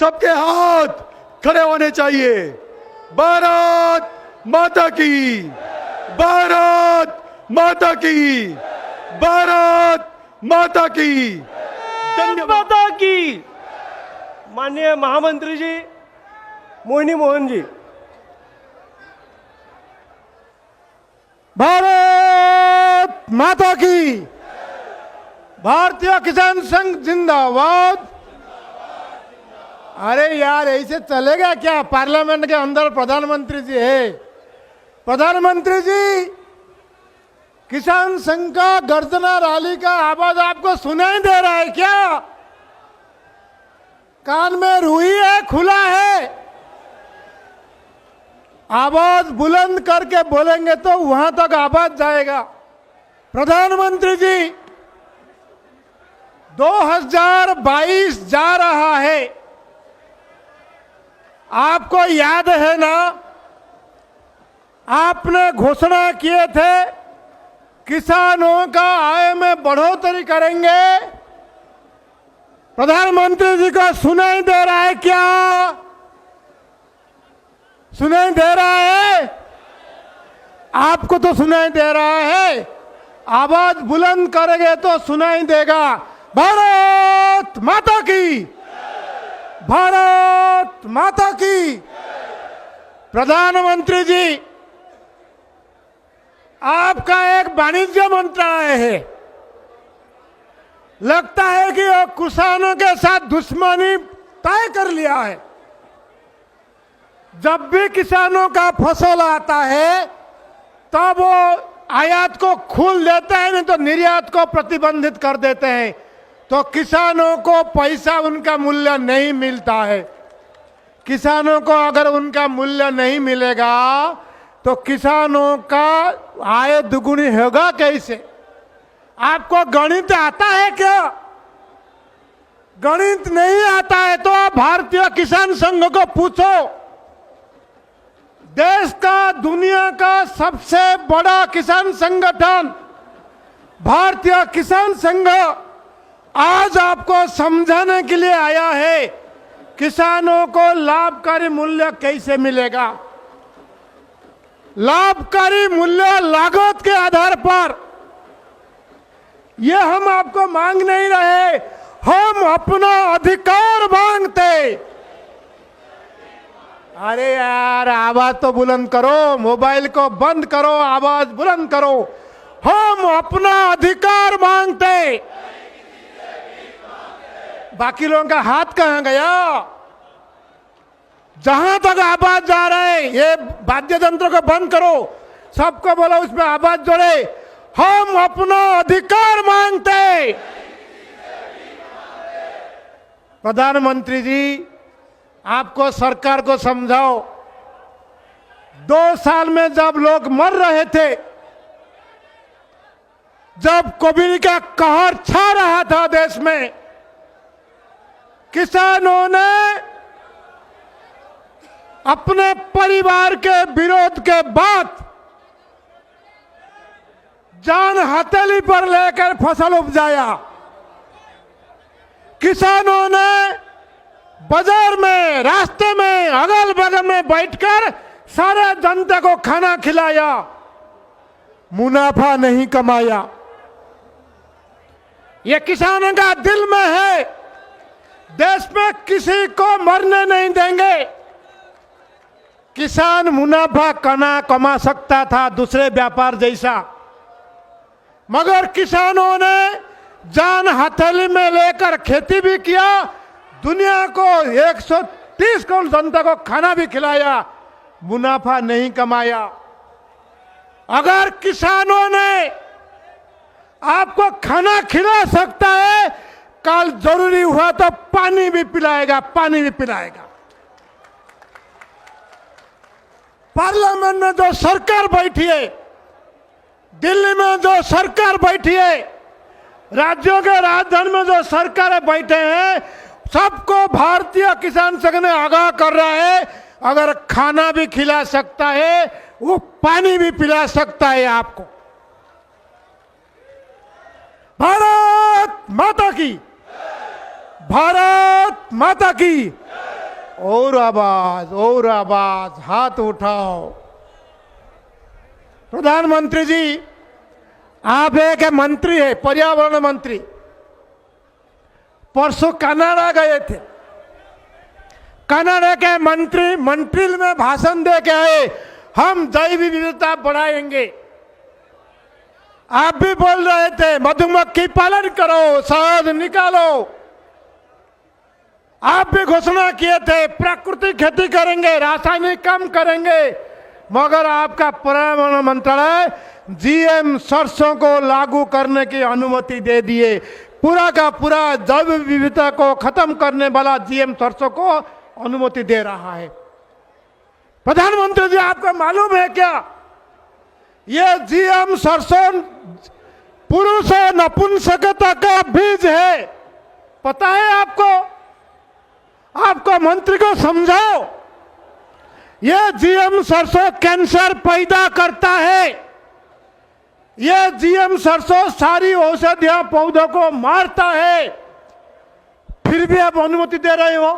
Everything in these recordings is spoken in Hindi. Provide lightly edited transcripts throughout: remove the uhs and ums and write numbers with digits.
सबके हाथ खड़े होने चाहिए। भारत माता की, भारत माता की, भारत माता की, धन्यवाद माता की। माननीय महामंत्री जी मोहिनी मोहन जी। भारत माता की, भारतीय किसान संघ जिंदाबाद। अरे यार ऐसे चलेगा क्या? पार्लियामेंट के अंदर प्रधानमंत्री जी है। प्रधानमंत्री जी, किसान संघ का गर्जना रैली का आवाज आपको सुनाई दे रहा है क्या? कान में रुई है, खुला है? आवाज बुलंद करके बोलेंगे तो वहां तक आवाज जाएगा। प्रधानमंत्री जी, 2022 जा रहा है, आपको याद है ना? आपने घोषणा किए थे किसानों का आय में बढ़ोतरी करेंगे। प्रधानमंत्री जी को सुनाई दे रहा है क्या? सुनाई दे रहा है? आपको तो सुनाई दे रहा है, आवाज बुलंद करेंगे तो सुनाई देगा। भारत माता की, भारत माता की। प्रधानमंत्री जी, आपका एक वाणिज्य मंत्रालय है, लगता है कि वो किसानों के साथ दुश्मनी तय कर लिया है। जब भी किसानों का फसल आता है तब वो आयात को खोल देते हैं, नहीं तो निर्यात को प्रतिबंधित कर देते हैं, तो किसानों को पैसा उनका मूल्य नहीं मिलता है। किसानों को अगर उनका मूल्य नहीं मिलेगा तो किसानों का आय दुगुनी होगा कैसे? आपको गणित आता है क्या? गणित नहीं आता है तो आप भारतीय किसान संघ को पूछो। देश का, दुनिया का सबसे बड़ा किसान संगठन भारतीय किसान संघ आज आपको समझाने के लिए आया है किसानों को लाभकारी मूल्य कैसे मिलेगा। लाभकारी मूल्य लागत के आधार पर, ये हम आपको मांग नहीं रहे, हम अपना अधिकार मांगते। अरे यार आवाज तो बुलंद करो, मोबाइल को बंद करो, आवाज बुलंद करो। हम अपना अधिकार मांगते। बाकी लोगों का हाथ कहां गया? जहां तक आवाज जा रहे हैं, ये वाद्य यंत्र को बंद करो, सबको बोलो उसमें आवाज जोड़े। हम अपना अधिकार मांगते। प्रधानमंत्री जी, आपको सरकार को समझाओ, 2 साल में जब लोग मर रहे थे, जब कोविड का कहर छा रहा था देश में, किसानों ने अपने परिवार के विरोध के बाद जान हथेली पर लेकर फसल उपजाया। किसानों ने बाजार में, रास्ते में, अगल बगल में बैठकर सारे जनता को खाना खिलाया, मुनाफा नहीं कमाया। ये किसानों का दिल में है, देश में किसी को मरने नहीं देंगे। किसान मुनाफा कमा सकता था दूसरे व्यापार जैसा, मगर किसानों ने जान हथेली में लेकर खेती भी किया, दुनिया को 130 करोड़ जनता को खाना भी खिलाया, मुनाफा नहीं कमाया। अगर किसानों ने आपको खाना खिला सकता है, कल जरूरी हुआ तो पानी भी पिलाएगा, पानी भी पिलाएगा। पार्लियामेंट में जो सरकार बैठी है, दिल्ली में जो सरकार बैठी है, राज्यों के राजधानी में जो सरकारें बैठे हैं, सबको भारतीय किसान संघ ने आगाह कर रहा है, अगर खाना भी खिला सकता है, वो पानी भी पिला सकता है आपको। भारत माता की, भारत माता की। और आवाज, हाथ उठाओ। प्रधानमंत्री जी, आप एक मंत्री है, पर्यावरण मंत्री। परसों कनाडा गए थे, कनाडा के मंत्री मॉन्ट्रियल में भाषण दे के आए, हम जैव विविधता बढ़ाएंगे। आप भी बोल रहे थे मधुमक्खी पालन करो, शहद निकालो। आप भी घोषणा किए थे प्राकृतिक खेती करेंगे, रासायनिक कम करेंगे, मगर आपका पर्यावरण मंत्रालय जीएम सरसों को लागू करने की अनुमति दे दिए। पूरा का पूरा जैव विविधता को खत्म करने वाला जीएम सरसों को अनुमति दे रहा है। प्रधानमंत्री जी, आपको मालूम है क्या, ये जीएम सरसों पुरुष और नपुंसकता का बीज है। पता है आपको? आपको मंत्री को समझाओ, ये जीएम सरसों कैंसर पैदा करता है। ये जीएम सरसों सारी औषधियां पौधों को मारता है, फिर भी आप अनुमति दे रहे हो।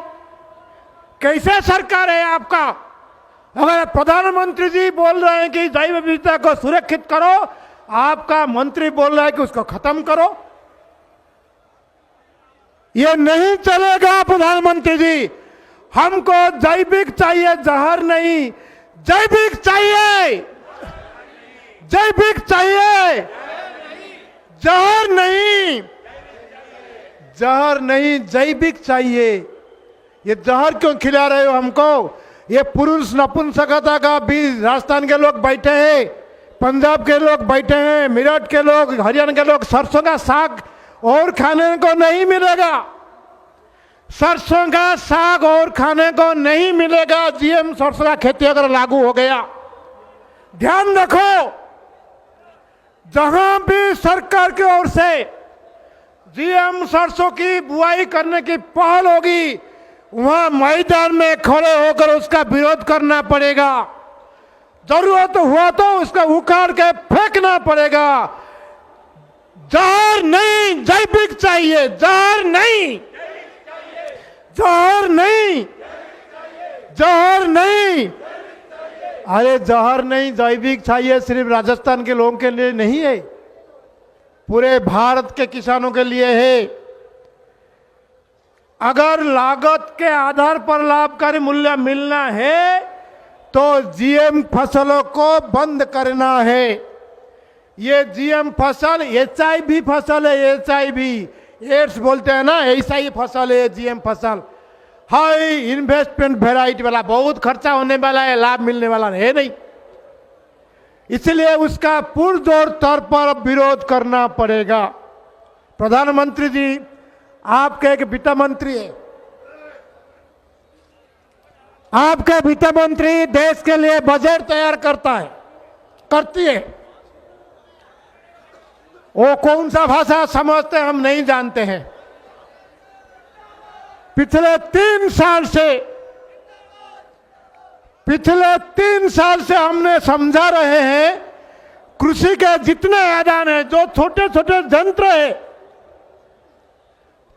कैसे सरकार है आपका? अगर प्रधानमंत्री जी बोल रहे हैं कि जैव विविधता को सुरक्षित करो, आपका मंत्री बोल रहा है कि उसको खत्म करो। ये नहीं चलेगा प्रधानमंत्री जी। हमको जैविक चाहिए, जहर नहीं। जैविक चाहिए, जैविक चाहिए, जहर नहीं, जहर नहीं, जैविक चाहिए। ये जहर क्यों खिला रहे हो हमको? ये पुरुष नपुंसकता का बीज राजस्थान के लोग बैठे हैं, पंजाब के लोग बैठे हैं, मेरठ के लोग, हरियाणा के लोग। सरसों का साग और खाने को नहीं मिलेगा, सरसों का साग और खाने को नहीं मिलेगा। जीएम सरसों का खेती अगर लागू हो गया, ध्यान रखो, जहां भी सरकार की ओर से जीएम सरसों की बुआई करने की पहल होगी, वहां मैदान में खड़े होकर उसका विरोध करना पड़ेगा। जरूरत हुआ तो उसका उखाड़ के फेंकना पड़ेगा। जहर नहीं, जैविक चाहिए, जहर नहीं, जहर नहीं, जहर नहीं। अरे जहर नहीं, जैविक चाहिए। सिर्फ राजस्थान के लोगों के लिए नहीं है, पूरे भारत के किसानों के लिए है। अगर लागत के आधार पर लाभकारी मूल्य मिलना है तो जीएम फसलों को बंद करना है। ये जीएम फसल एचआईवी फसल है, एचआईवी एड्स बोलते हैं ना, ऐसा ही फसल है जीएम फसल। हाई इन्वेस्टमेंट वेराइटी वाला, बहुत खर्चा होने वाला है, लाभ मिलने वाला है नहीं। इसलिए उसका पुरजोर तौर पर विरोध करना पड़ेगा। प्रधानमंत्री जी, आपके एक वित्त मंत्री है, आपके वित्त मंत्री देश के लिए बजट तैयार करती है। वो कौन सा भाषा समझते हम नहीं जानते हैं। पिछले 3 साल से हमने समझा रहे हैं, कृषि के जितने आदान है, जो छोटे छोटे यंत्र है,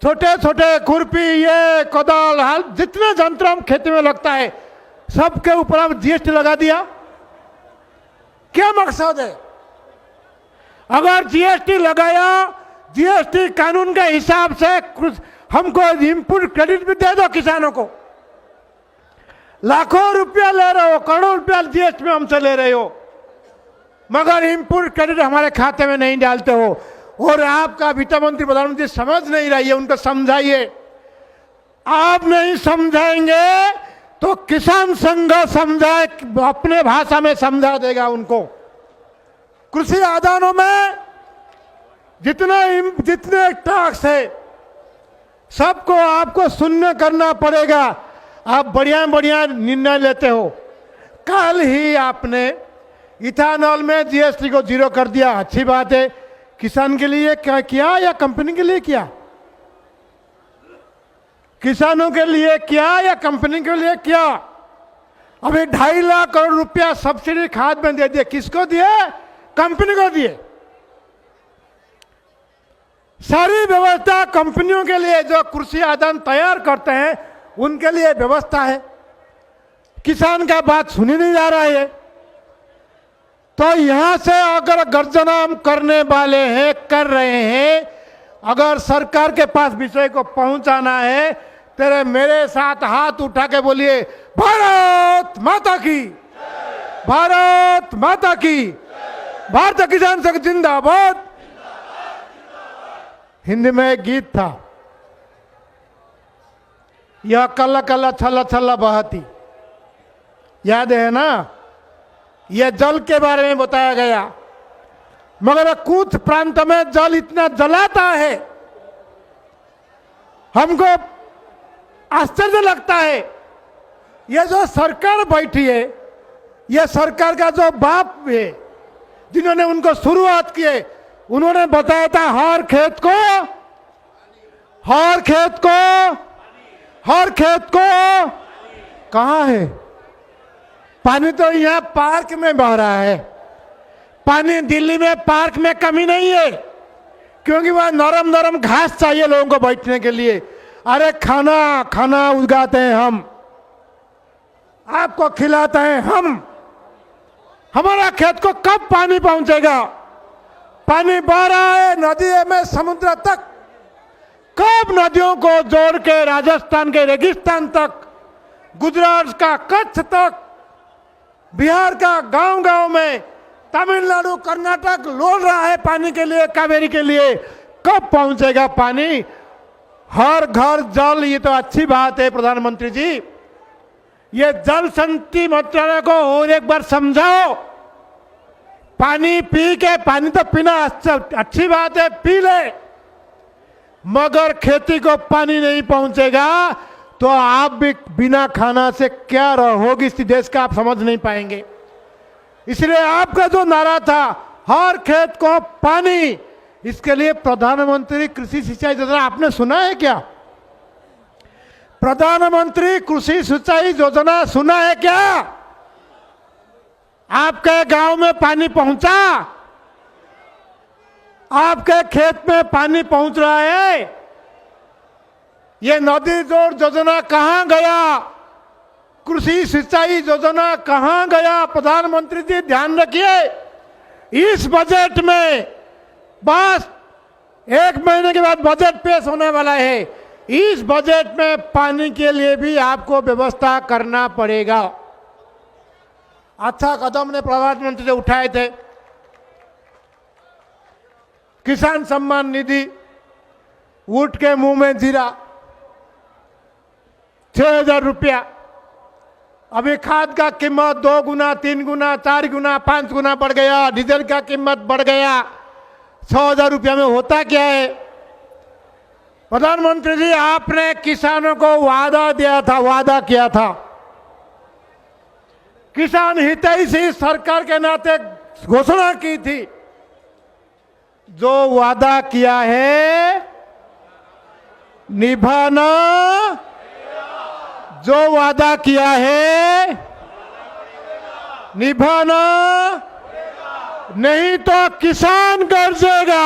छोटे छोटे खुरपी, ये कोदाल, हल, जितने यंत्र हम खेती में लगता है, सबके ऊपर हम जीएसटी लगा दिया। क्या मकसद है? अगर जीएसटी लगाया, जीएसटी कानून के हिसाब से हमको इनपुट क्रेडिट भी दे दो किसानों को। लाखों रुपया ले रहे हो, करोड़ों रुपया जीएसटी में हमसे ले रहे हो, मगर इनपुट क्रेडिट हमारे खाते में नहीं डालते हो। और आपका वित्त मंत्री, प्रधानमंत्री समझ नहीं रही है, उनको समझाइए। आप नहीं समझाएंगे तो किसान संघ समझाए, अपने भाषा में समझा देगा उनको। कृषि आदानों में जितने टैक्स है, सबको आपको शून्य करना पड़ेगा। आप बढ़िया बढ़िया निर्णय लेते हो। कल ही आपने इथेनॉल में जीएसटी को 0 कर दिया, अच्छी बात है। किसान के लिए क्या किया या कंपनी के लिए किया? किसानों के लिए किया या कंपनी के लिए किया? अभी 2.5 लाख करोड़ रुपया सब्सिडी खाद में दे दिए। किसको दिए? कंपनी को दिए। सारी व्यवस्था कंपनियों के लिए, जो कृषि आदान तैयार करते हैं उनके लिए व्यवस्था है। किसान का बात सुनी नहीं जा रहा है। तो यहां से अगर गर्जना हम करने वाले हैं, कर रहे हैं, अगर सरकार के पास विषय को पहुंचाना है, तेरे मेरे साथ हाथ उठा के बोलिए भारत माता की, भारत माता की, भारतीय किसान संघ जिंदाबाद। हिंदी में एक गीत था, यह कल्ला कल्ला छल्ला छल्ला बहती, याद है ना? यह जल के बारे में बताया गया, मगर कुछ प्रांत में जल इतना जलाता है, हमको आश्चर्य लगता है। यह जो सरकार बैठी है, यह सरकार का जो बाप है, जिन्होंने उनको शुरुआत की है, उन्होंने बताया था हर खेत को, हर खेत को, हर खेत को कहाँ है पानी? तो यहाँ पार्क में बह रहा है पानी। दिल्ली में पार्क में कमी नहीं है, क्योंकि वह नरम नरम घास चाहिए लोगों को बैठने के लिए। अरे खाना खाना उगाते हैं हम, आपको खिलाते हैं हम। हमारा खेत को कब पानी पहुंचेगा? पानी बह रहा है नदी में समुद्र तक, कब नदियों को जोड़ के राजस्थान के रेगिस्तान तक, गुजरात का कच्छ तक, बिहार का गांव गांव में, तमिलनाडु कर्नाटक लोल रहा है पानी के लिए, कावेरी के लिए। कब पहुंचेगा पानी? हर घर जल, ये तो अच्छी बात है प्रधानमंत्री जी। ये जल शक्ति मंत्रालय को और एक बार समझाओ। पानी पी के, पानी तो पीना अच्छी बात है, पी ले, मगर खेती को पानी नहीं पहुंचेगा तो आप भी बिना खाना से क्या होगी इस देश का, आप समझ नहीं पाएंगे। इसलिए आपका जो नारा था हर खेत को पानी, इसके लिए प्रधानमंत्री कृषि सिंचाई योजना आपने सुना है क्या? प्रधानमंत्री कृषि सिंचाई योजना सुना है क्या? आपके गांव में पानी पहुंचा? आपके खेत में पानी पहुंच रहा है? ये नदी जोड़ योजना कहां गया? कृषि सिंचाई योजना कहां गया? प्रधानमंत्री जी ध्यान रखिए, इस बजट में बस 1 महीने के बाद बजट पेश होने वाला है। इस बजट में पानी के लिए भी आपको व्यवस्था करना पड़ेगा। अच्छा कदम ने प्रधानमंत्री ने उठाए थे, किसान सम्मान निधि, ऊंट के मुंह में जीरा, 6,000 रुपया। अभी खाद का कीमत 2 गुना, 3 गुना, 4 गुना, 5 गुना बढ़ गया। डीजल का कीमत बढ़ गया। 6,000 रुपया में होता क्या है? प्रधानमंत्री जी आपने किसानों को वादा दिया था, वादा किया था, किसान हितैषी सरकार के नाते घोषणा की थी। जो वादा किया है निभाना, जो वादा किया है निभाना, नहीं तो किसान गरजेगा।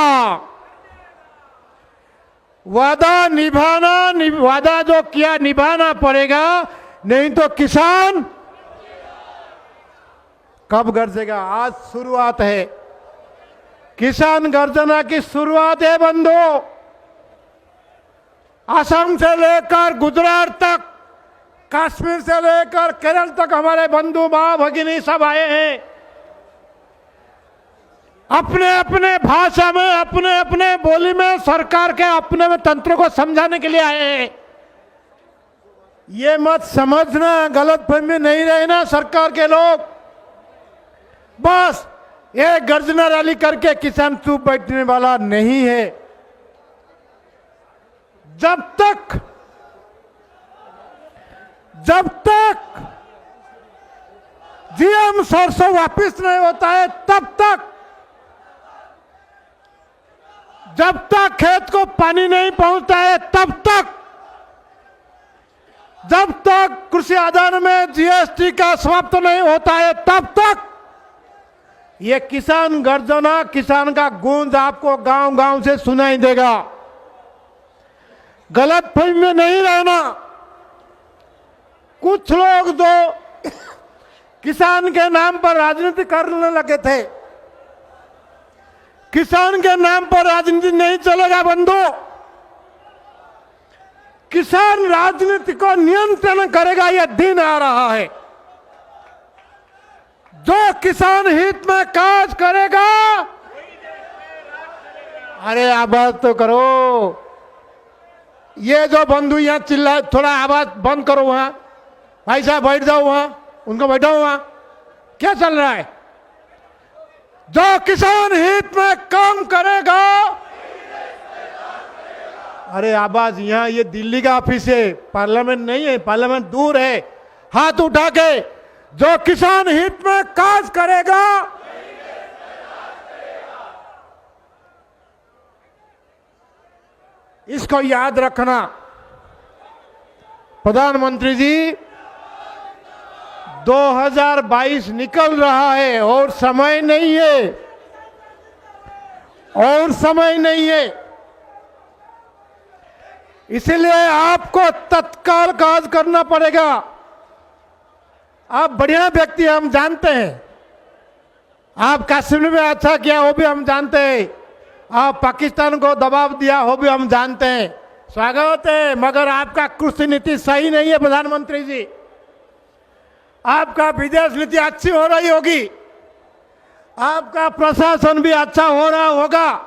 वादा निभाना, वादा जो किया निभाना पड़ेगा, नहीं तो किसान कब गरजेगा? आज शुरुआत है, किसान गर्जना की शुरुआत है बंधु। असम से लेकर गुजरात तक, कश्मीर से लेकर केरल तक हमारे बंधु मां भगिनी सब आए हैं। अपने अपने भाषा में, अपने अपने बोली में, सरकार के अपने में तंत्र को समझाने के लिए आए हैं। ये मत समझना, गलतफहमी नहीं रहना सरकार के लोग। बस एक गर्जना रैली करके किसान चुप बैठने वाला नहीं है। जब तक जीएम सरसों वापिस नहीं होता है, तब तक, जब तक खेत को पानी नहीं पहुंचता है, तब तक, जब तक कृषि आधार में जीएसटी का समाप्त नहीं होता है, तब तक ये किसान गर्जना, किसान का गूंज आपको गांव गांव से सुनाई देगा। गलतफहमी में नहीं रहना। कुछ लोग जो किसान के नाम पर राजनीति करने लगे थे, किसान के नाम पर राजनीति नहीं चलेगा बंधु। किसान राजनीति को नियंत्रण करेगा, यह दिन आ रहा है। जो किसान हित में काज करेगा, अरे आवाज तो करो। ये जो बंधु यहाँ चिल्ला, थोड़ा आवाज बंद करो। वहां भाई साहब बैठ जाओ, वहां उनको बैठाओ। वहां क्या चल रहा है? जो किसान हित में काम करेगा, अरे आवाज यहाँ, ये दिल्ली का ऑफिस है, पार्लियामेंट नहीं है, पार्लियामेंट दूर है। हाथ उठा के जो किसान हित में काज करेगा, इसको याद रखना। प्रधानमंत्री जी, 2022 निकल रहा है और समय नहीं है, और समय नहीं है। इसलिए आपको तत्काल काज करना पड़ेगा। आप बढ़िया व्यक्ति हम जानते हैं, आप कश्मीर में अच्छा किया वो भी हम जानते हैं, आप पाकिस्तान को दबाव दिया वो भी हम जानते हैं, स्वागत है। मगर आपका कृषि नीति सही नहीं है प्रधानमंत्री जी। आपका विदेश नीति अच्छी हो रही होगी, आपका प्रशासन भी अच्छा हो रहा होगा,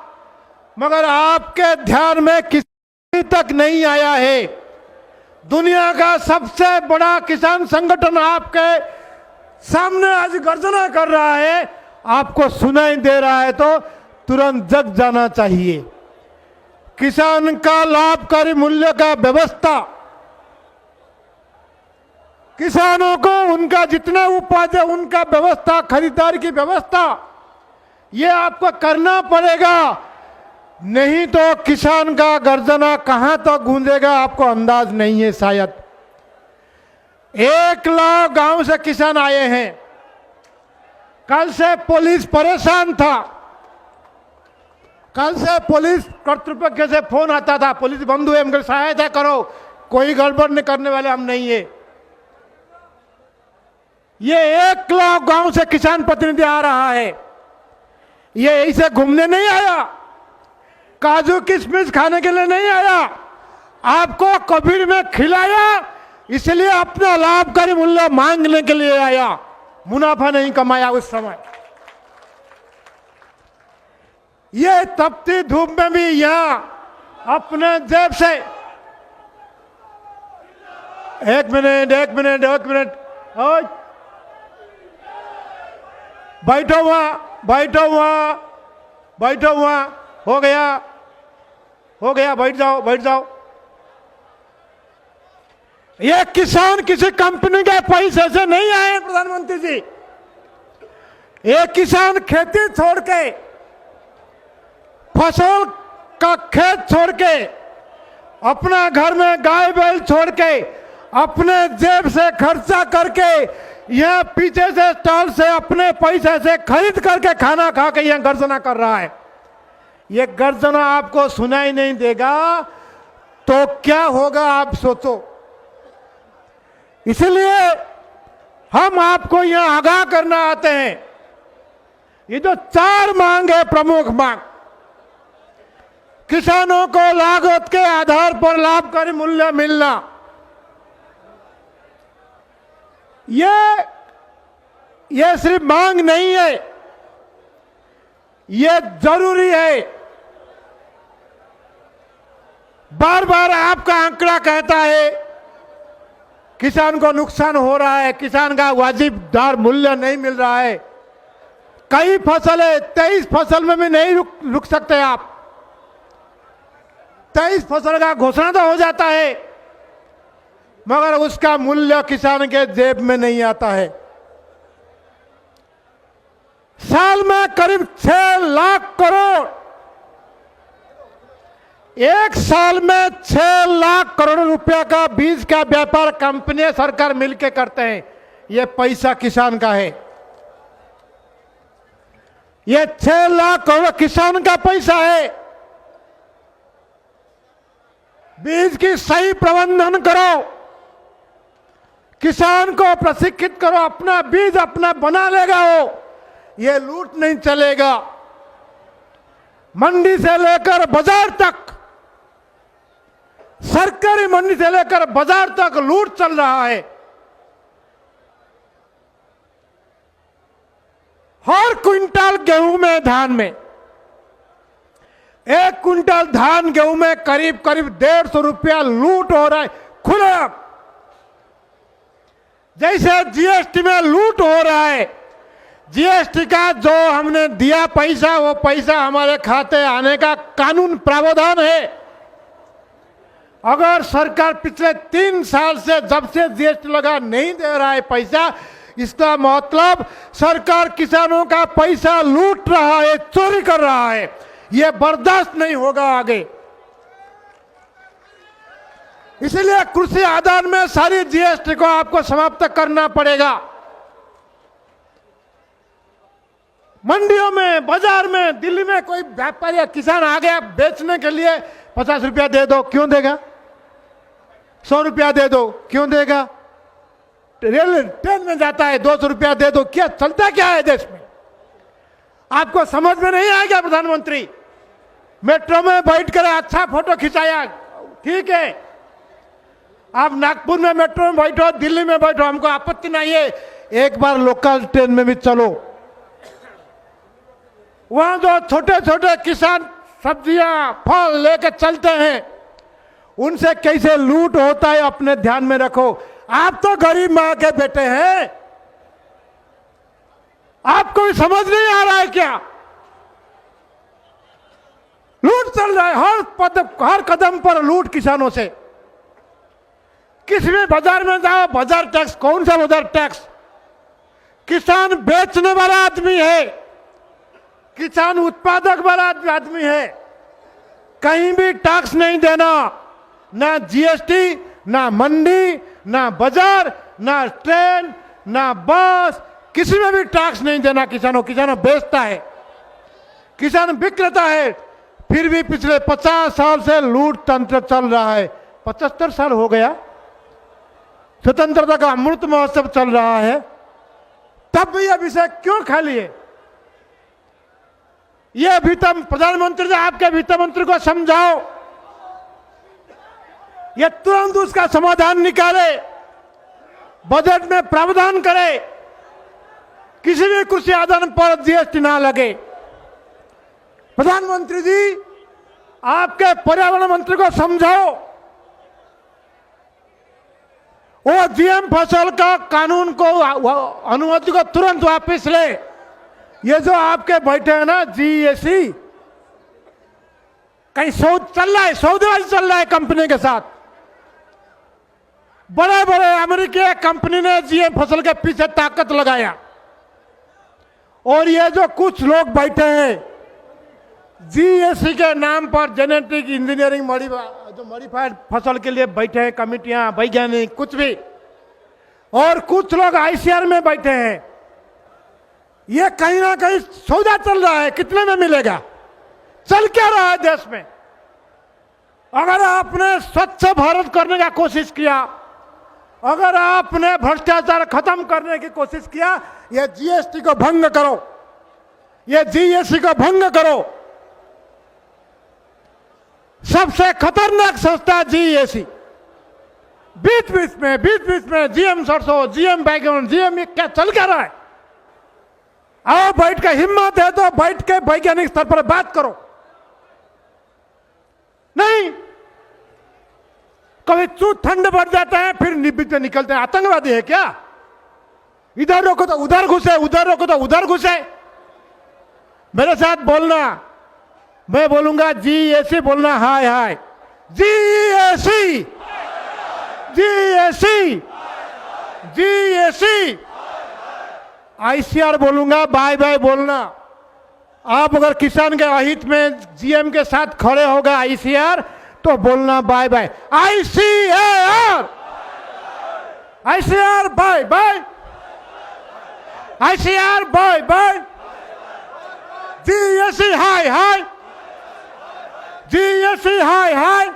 मगर आपके ध्यान में किसी तक नहीं आया है। दुनिया का सबसे बड़ा किसान संगठन आपके सामने आज गर्जना कर रहा है, आपको सुनाई दे रहा है तो तुरंत जग जाना चाहिए। किसान का लाभकारी मूल्य का व्यवस्था, किसानों को उनका जितना उपज है उनका व्यवस्था, खरीदारी की व्यवस्था, ये आपको करना पड़ेगा। नहीं तो किसान का गर्जना कहां तक गूंजेगा आपको अंदाज नहीं है शायद। 1 लाख गांव से किसान आए हैं। कल से पुलिस परेशान था, कल से पुलिस कर्तृपक्ष से फोन आता था, पुलिस बंधु है, हमको सहायता करो, कोई गड़बड़ नहीं करने वाले हम नहीं है। ये 1 लाख गांव से किसान प्रतिनिधि आ रहा है, ये ऐसे घूमने नहीं आया, काजू किशमिश खाने के लिए नहीं आया, आपको कोविड में खिलाया इसलिए अपना लाभकारी मूल्य मांगने के लिए आया, मुनाफा नहीं कमाया उस समय। ये तपती धूप में भी यहां अपने जेब से, एक मिनट बैठो वहां, हो गया, बैठ जाओ। ये किसान किसी कंपनी के पैसे से नहीं आए प्रधानमंत्री जी। ये किसान खेती छोड़ के, फसल का खेत छोड़ के, अपना घर में गाय बैल छोड़ के, अपने जेब से खर्चा करके, यह पीछे से स्टॉल से अपने पैसे से खरीद करके खाना खा के यह गर्जना कर रहा है। ये गर्जना आपको सुनाई नहीं देगा तो क्या होगा आप सोचो। इसलिए हम आपको यहां आगाह करना आते हैं। ये जो 4 मांग है, प्रमुख मांग, किसानों को लागत के आधार पर लाभकारी मूल्य मिलना, ये सिर्फ मांग नहीं है, ये जरूरी है। बार बार आपका आंकड़ा कहता है किसान को नुकसान हो रहा है, किसान का वाजिबदार मूल्य नहीं मिल रहा है। कई फसल है, 23 फसल में भी नहीं रुक सकते आप। 23 फसल का घोषणा तो हो जाता है मगर उसका मूल्य किसान के जेब में नहीं आता है। साल में करीब 6 लाख करोड़, एक साल में 6 लाख करोड़ रुपया का बीज का व्यापार कंपनी सरकार मिलकर करते हैं। ये पैसा किसान का है, ये 6 लाख करोड़ किसान का पैसा है। बीज की सही प्रबंधन करो, किसान को प्रशिक्षित करो, अपना बीज अपना बना लेगा वो, ये लूट नहीं चलेगा। मंडी से लेकर बाजार तक, सरकारी मंडी से लेकर बाजार तक लूट चल रहा है। हर क्विंटल गेहूं में, धान में, 1 क्विंटल धान गेहूं में करीब करीब 150 रुपया लूट हो रहा है खुला। जैसे जीएसटी में लूट हो रहा है, जीएसटी का जो हमने दिया पैसा, वो पैसा हमारे खाते आने का कानून प्रावधान है। अगर सरकार पिछले 3 साल से जब से जीएसटी लगा नहीं दे रहा है पैसा, इसका मतलब सरकार किसानों का पैसा लूट रहा है, चोरी कर रहा है। यह बर्दाश्त नहीं होगा आगे। इसलिए कृषि आदान में सारी जीएसटी को आपको समाप्त करना पड़ेगा। मंडियों में, बाजार में, दिल्ली में कोई व्यापारी या किसान आ गया बेचने के लिए, 50 रुपया दे दो, क्यों देगा? 100 रुपया दे दो, क्यों देगा? रेल ट्रेन में जाता है, 200 रुपया दे दो, क्या चलता क्या है देश में? आपको समझ में नहीं आएगा? प्रधानमंत्री मेट्रो में बैठकर अच्छा फोटो खिंचाया, ठीक है, आप नागपुर में मेट्रो में बैठो, दिल्ली में बैठो, हमको आपत्ति नहीं है। एक बार लोकल ट्रेन में भी चलो, वहां जो छोटे छोटे किसान सब्जियां फल लेकर चलते हैं, उनसे कैसे लूट होता है अपने ध्यान में रखो। आप तो गरीब मां के बेटे हैं, आपको भी समझ नहीं आ रहा है क्या? लूट चल रहा है हर कदम पर लूट किसानों से। किसी भी बाजार में जाओ, बाजार टैक्स, कौन सा बाजार टैक्स? किसान बेचने वाला आदमी है, किसान उत्पादक वाला आदमी है, कहीं भी टैक्स नहीं देना, ना जीएसटी, ना मंडी, ना बाजार, ना ट्रेन, ना बस, किसी में भी टैक्स नहीं देना किसानों बेचता है, किसान विक्रेता है। फिर भी पिछले 50 साल से लूट तंत्र चल रहा है। 75 साल हो गया, स्वतंत्रता का अमृत महोत्सव चल रहा है, तब भी यह विषय क्यों खाली है? यह प्रधानमंत्री जी, आपके वित्त मंत्री को समझाओ, यह तुरंत उसका समाधान निकाले, बजट में प्रावधान करे, किसी भी कृषि आदान पर जीएसटी ना लगे। प्रधानमंत्री जी, आपके पर्यावरण मंत्री को समझाओ, वो जीएम फसल का कानून को, अनुमति को तुरंत वापस ले। ये जो आपके बैठे हैं ना जीएसी, कहीं सौदेबाजी चल रहा है कंपनी के साथ। बड़े बड़े अमेरिकी कंपनी ने जीएम फसल के पीछे ताकत लगाया, और ये जो कुछ लोग बैठे हैं जीएसी के नाम पर, जेनेटिक इंजीनियरिंग जो मॉडिफाइड फसल के लिए बैठे हैं कमिटियां, वैज्ञानिक, कुछ भी, और कुछ लोग आईसीआर में बैठे हैं। ये कहीं ना कहीं सौदा चल रहा है, कितने में मिलेगा? चल क्या रहा है देश में? अगर आपने स्वच्छ भारत करने का कोशिश किया, अगर आपने भ्रष्टाचार खत्म करने की कोशिश किया, ये जीएसटी को भंग करो, ये जीएसटी को भंग करो। सबसे खतरनाक संस्था जीएसी, बीच बीच में जीएम सरसों, जीएम बैगन, जीएम, ये क्या चल क्या रहा है? आओ बैठ के, हिम्मत है तो बैठ के वैज्ञानिक स्तर पर बात करो। नहीं, कभी चूत ठंड बढ़ जाता है, फिर निबित निकलते हैं। आतंकवादी है क्या? इधर रोको तो उधर घुसे, उधर रोको तो उधर घुसे। मेरे साथ बोलना, मैं बोलूंगा जीएसी, बोलना हाय hi, GAC, GAC, GAC. ICR बोलूंगा, बाय बाय बोलना। आप अगर किसान के अहित में जीएम के साथ खड़े होगा आईसीआर, तो बोलना bye bye. ICR, ICR bye bye, ICR bye bye, GAC hi hi, GAC hi hi.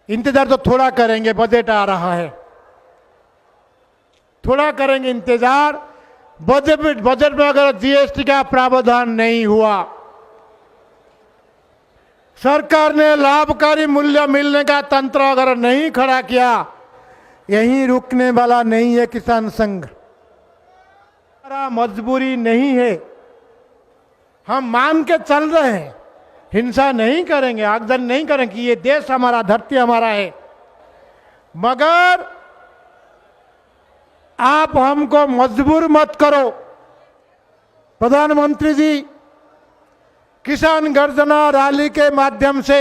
इंतजार तो थोड़ा करेंगे, बजट आ रहा है, थोड़ा करेंगे इंतजार। बजट में अगर जीएसटी का प्रावधान नहीं हुआ, सरकार ने लाभकारी मूल्य मिलने का तंत्र अगर नहीं खड़ा किया, यहीं रुकने वाला नहीं है किसान संघ। हमारा मजबूरी नहीं है, हम मान के चल रहे हैं, हिंसा नहीं करेंगे, आगजन नहीं करेंगे कि ये देश हमारा, धरती हमारा है। मगर आप हमको मजबूर मत करो। प्रधानमंत्री जी किसान गर्जना रैली के माध्यम से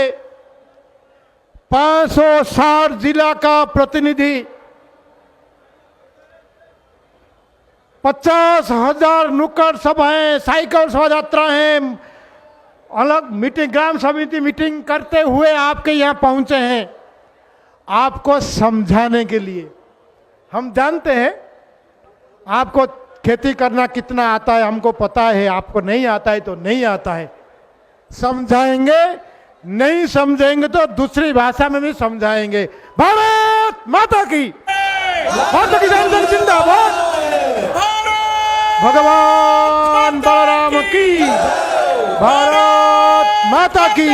560 जिला का प्रतिनिधि, 50,000 नुक्कड़ सभाएं, साइकिल शोभा यात्राएं, अलग मीटिंग, ग्राम समिति मीटिंग करते हुए आपके यहाँ पहुंचे हैं, आपको समझाने के लिए। हम जानते हैं आपको खेती करना कितना आता है, हमको पता है, आपको नहीं आता है तो नहीं आता है। समझाएंगे, नहीं समझेंगे तो दूसरी भाषा में भी समझाएंगे। भारत माता की, भारत किसान संघ जिंदाबाद, भगवान बलराम की, भारत माता की।